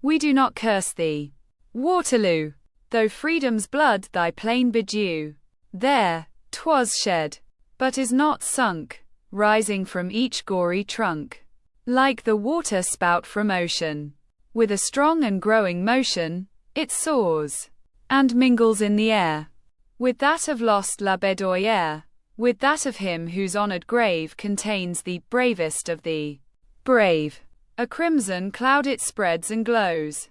We do not curse thee, Waterloo, though freedom's blood thy plain bedew. There, 'twas shed, but is not sunk, rising from each gory trunk, like the water spout from ocean. With a strong and growing motion, it soars, and mingles in the air, with that of lost La Bédoyère, with that of him whose honored grave contains the bravest of the brave. A crimson cloud it spreads and glows,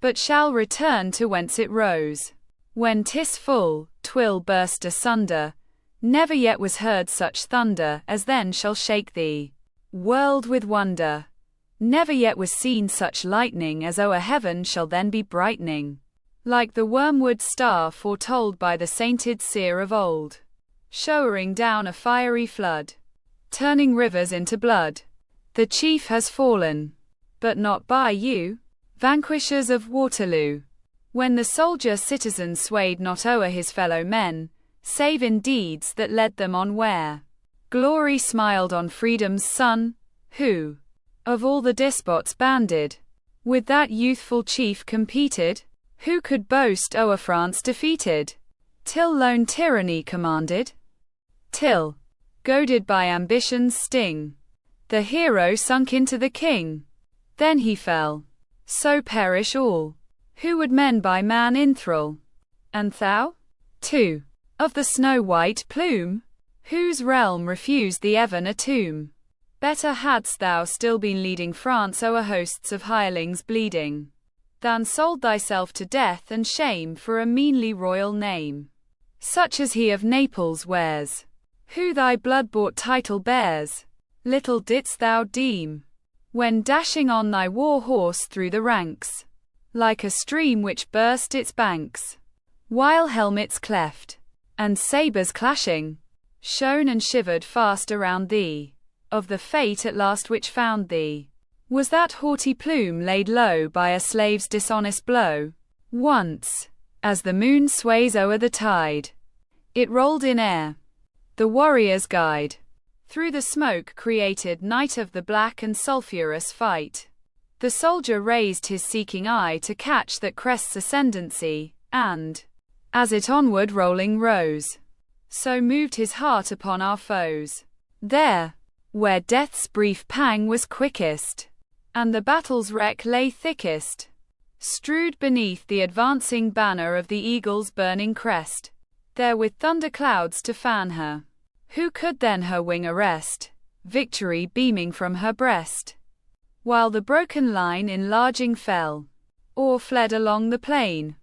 but shall return to whence it rose. When 'tis full, 'twill burst asunder. Never yet was heard such thunder as then shall shake the world with wonder. Never yet was seen such lightning as o'er heaven shall then be brightening, like the wormwood star foretold by the sainted seer of old, showering down a fiery flood, turning rivers into blood. The chief has fallen, but not by you, vanquishers of Waterloo. When the soldier citizen swayed not o'er his fellow men, save in deeds that led them on where glory smiled on freedom's son, who, of all the despots banded, with that youthful chief competed, who could boast o'er France defeated, till lone tyranny commanded, till, goaded by ambition's sting, the hero sunk into the king. Then he fell. So perish all who would men by man enthrall. And thou, too, of the snow-white plume, whose realm refused thee ever a tomb, better hadst thou still been leading France o'er hosts of hirelings bleeding, than sold thyself to death and shame for a meanly royal name, such as he of Naples wears, who thy blood-bought title bears. Little didst thou deem, when dashing on thy war horse through the ranks, like a stream which burst its banks, while helmets cleft, and sabres clashing, shone and shivered fast around thee, of the fate at last which found thee. Was that haughty plume laid low by a slave's dishonest blow? Once, as the moon sways o'er the tide, it rolled in air, the warrior's guide, through the smoke-created night of the black and sulphurous fight. The soldier raised his seeking eye to catch that crest's ascendancy, and, as it onward rolling rose, so moved his heart upon our foes. There, where death's brief pang was quickest, and the battle's wreck lay thickest, strewed beneath the advancing banner of the eagle's burning crest, there with thunder clouds to fan her, who could then her wing arrest, victory beaming from her breast? While the broken line enlarging fell, or fled along the plain,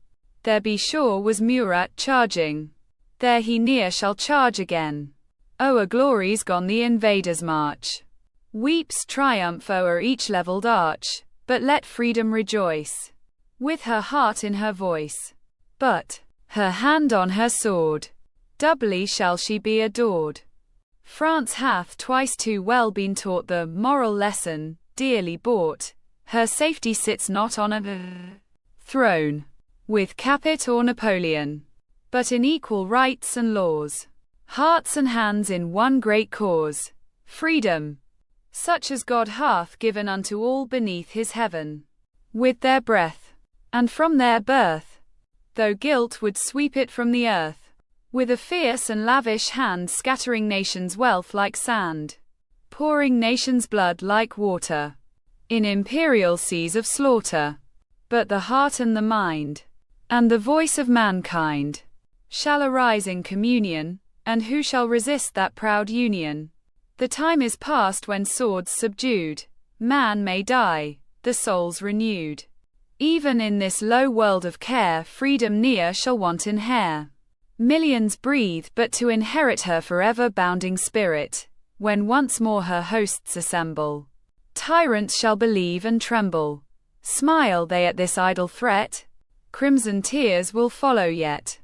there be sure was Murat charging, there he near shall charge again. O'er glory's gone the invader's march, weeps triumph o'er each levelled arch, but let freedom rejoice, with her heart in her voice, but her hand on her sword, doubly shall she be adored. France hath twice too well been taught the moral lesson, dearly bought. Her safety sits not on a throne, with Capet or Napoleon, but in equal rights and laws, hearts and hands in one great cause, freedom, such as God hath given unto all beneath his heaven, with their breath, and from their birth, though guilt would sweep it from the earth, with a fierce and lavish hand scattering nations' wealth like sand, pouring nations' blood like water, in imperial seas of slaughter. But the heart and the mind, and the voice of mankind, shall arise in communion, and who shall resist that proud union? The time is past when swords subdued, man may die, the soul's renewed. Even in this low world of care freedom near shall want in hair. Millions breathe but to inherit her forever bounding spirit, when once more her hosts assemble. Tyrants shall believe and tremble. Smile they at this idle threat? Crimson tears will follow yet.